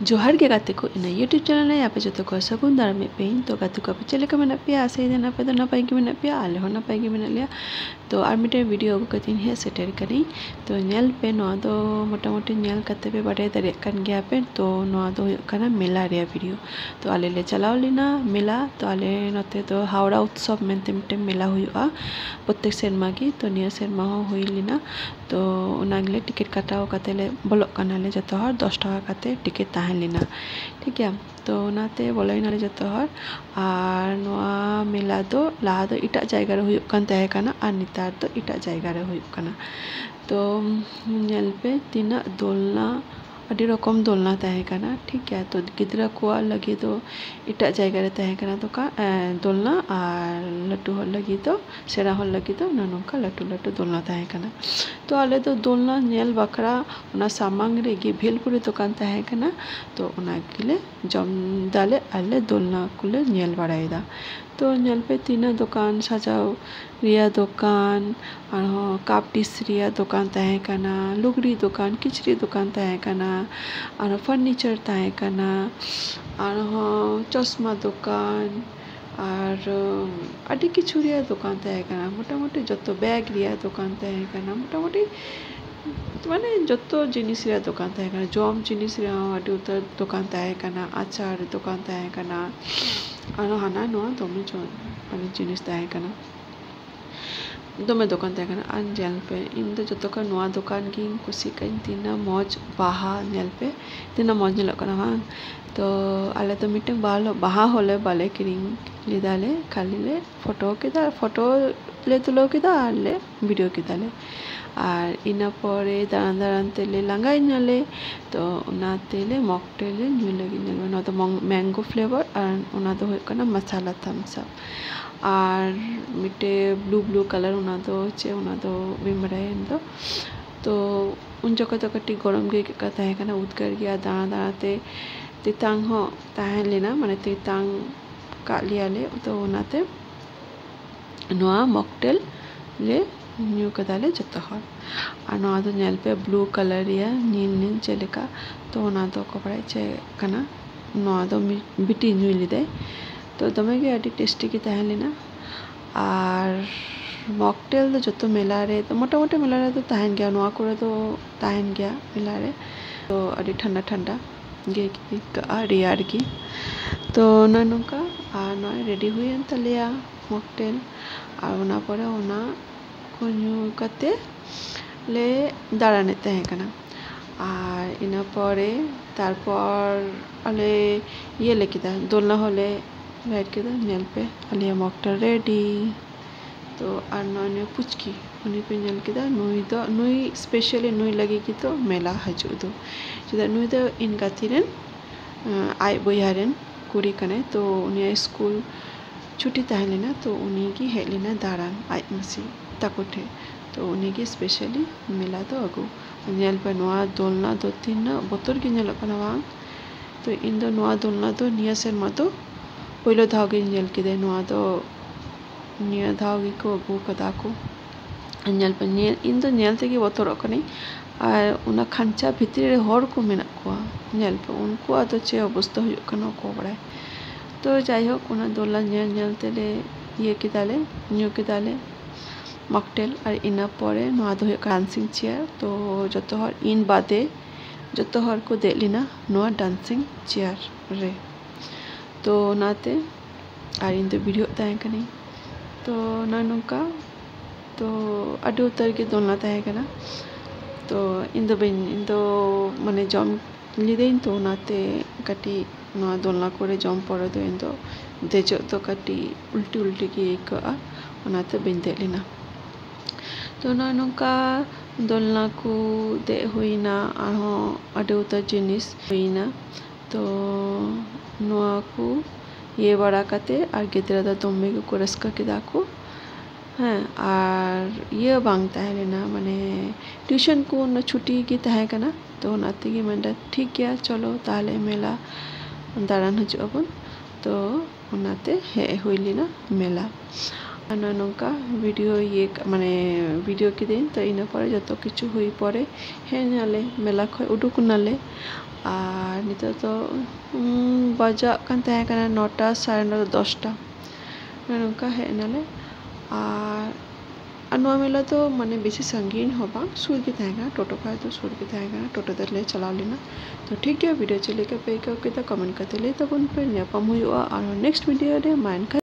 जोहार के गाते को इन यूट्यूब चैनल है पे जो को सगुन दार में पेन तो गाते को चले का मेना पे आसे देना पे तो नपाई के मेना पे आले हो नपाई के मेना लिया तो आर मिटे वीडियो अगु कतिन है सेटर करी तो नेल पे नो दो मोटा मोटी नेल कते पे बड़े दरे कन गया पे तो नो दो कना मेला रे वीडियो तो आले ले चलाओ लेना मेला तो आले नते तो हावड़ा उत्सव मेनते मिटे मेला हुआ प्रत्येक सेरमा की तो निया सेरमा हो हुई लेना तो उनागले टिकट काटाओ कते ले बोलो कना ले जतो हर 10 टाका कते टिकट ताहन लेना ठीक है तो नाते बोलाई नाले जतो हर आर नोआ मेला दो लाहा दो इटा जायगा रे हुयुक कान तहे काना आर नितार तो इटा जायगा रे हुयुक काना तो नेल पे तीना दोलना अड़ी रकम दोलना तहे काना ठीक है तो गिद्रा को लगी तो इटा जायगा रे तहे काना तो का दोलना आर लट्टू हर लगी तो सेरा हर लगी तो ननोका लट्टू लट्टू दोलना तहे काना तो आले तो दोलना नेल बकरा उना सामांग रे गे भेलपुरी दुकान तहे काना तो उना गिले जम दाले आले दोलना कुले नेल बड़ाईदा तो नेल पे तीना दुकान सजाओ रिया दुकान और काप डिस रिया दुकान तहे काना लुगड़ी दुकान किचरी दुकान तहे काना और फर्नीचर तहे काना और चश्मा दुकान और अड़ी किछु रिया दुकान तहे काना मोटामुटी जतो बैग रिया दुकान तहे काना मोटामुटी माने जतो जिनिस रिया दुकान तहे काना जम जिनिस रिया अड़ी उतर दुकान तहे काना आचार दुकान तहे काना और हाना नोआ दोमे जो माने जिनिस तहे काना दोमे दुकान तहे काना आन जेल पे इन दो जतो का नोआ दुकान की कुसी का तीना मौज बाहा नेल पे तीना मौज नेल काना हां तो आले तो मीटिंग बाहा होले बाले किरिंग लिदाले खाली ले फोटो ले तुलो किदा आले वीडियो किदाले और इना परे दारान दारान तेले लांगाई नाले तो उना तेले मॉकटेल न्यू लगी नेल उना तो मैंगो फ्लेवर और उना तो होय कना मसाला थम्स अप और मिटे ब्लू कलर उना तो चे उना तो बिमराय तो उन जगह तो कटी गरम गे का तहे कना उदकर गया दाना दाना ते तितांग हो तहे लेना माने तितांग का लियाले तो उनाते नोआ मॉकटेल ले न्यू कदाले जतो हर और नोआ दो नेल पे ब्लू कलर या नील चलेका तो उना दो कपड़ा चे कना नोआ दो बिटी न्यू लिदे तो दमे गे अडी टेस्टी की तहे लेना और मॉकटेल तो जतो मेला रे तो मोटा मोटा मेला रे तो तहन गया नोआ करे तो तहन गया मेला रे तो अडी ठंडा ठंडा गे की रियार की तो ननोका आ नोआ रेडी हुई एन तलिया मॉकटेल और उना परे उना को न्यू कते ले दाड़ाने तहे कना और इना परे तारपर आले ये लेकिदा दोलना होले लाइट किदा नेल पे आलिया मॉकटेल रेडी तो आर नोने पुचकी उनी पे नेल किदा नुई स्पेशली नुई लगी की तो मेला हजू दो चेदा नुई दो इन गातिरेन आय बोयारेन कुड़ी कने तो उनी स्कूल छुट्टी तहे लेना तो उनी की हेज लेना दारान आय मसी ताकोठे तो उनी की स्पेशली मेला तो अगु नेल पे नोआ दोलना दो तीन बोतर की नेल कना वांग तो इन दो नोआ दोलना दो निया सेरमा तो पहिलो धाव गे नेल किदे नोआ दो निया धाव गी को अगु कदा को नेल पे नेल इन दो नेल ते की बोतर कने और उना खांचा भितरी रे हर को मेना को नेल पे उनको आदो चे अवस्था हुयो कना को बड़ाय तो जाई होक उना दोला नेल नेल तेले ये किदाले न्यू किदाले मॉकटेल और इना परे नोआ दो डांसिंग चेयर तो जतो हर इन बादे जतो हर को दे लेना नोआ डांसिंग चेयर रे तो नाते और इन दो वीडियो तहे कनी तो ननोका तो अडी उतर के दोलना तहे कना तो इन दो माने जम लिदेन तो नाते कटी नोआ दोलना करे जम परे तो इन दो देजो तो कटी उल्टी उल्टी की एक उनाते बिन दे लेना तो ननोका दोलना को दे हुईना आहो अडे उतर जिनिस हुईना तो नोआ को ये बड़ा कते और गिद्रा दा दोमे को रस्का किदा को हाँ और ये बांग तहे लेना माने ट्यूशन को न छुट्टी की तहे कना तो नाते की मंडा ठीक गया चलो ताले मेला दारान हजू अबन तो उनाते हे हुई लेना मेला नौका वीडियो ये माने वीडियो की दिन तो इन पर जो किछु हुई परे हे नाले मेला खय उडुक नाले और नितो तो बजा कान तहे kana 9टा 9:30 10टा नोंका हेज नाले और नोआ मेला तो माने बेसी संगीन हो बांग सुर के तहे टोटो का तो सुर के तहे टोटो दर चलाव लेना तो ठीक है वीडियो चले के पे कमेंट करते ले तब उन पे न्यापम हुआ और नेक्स्ट वीडियो रे माइन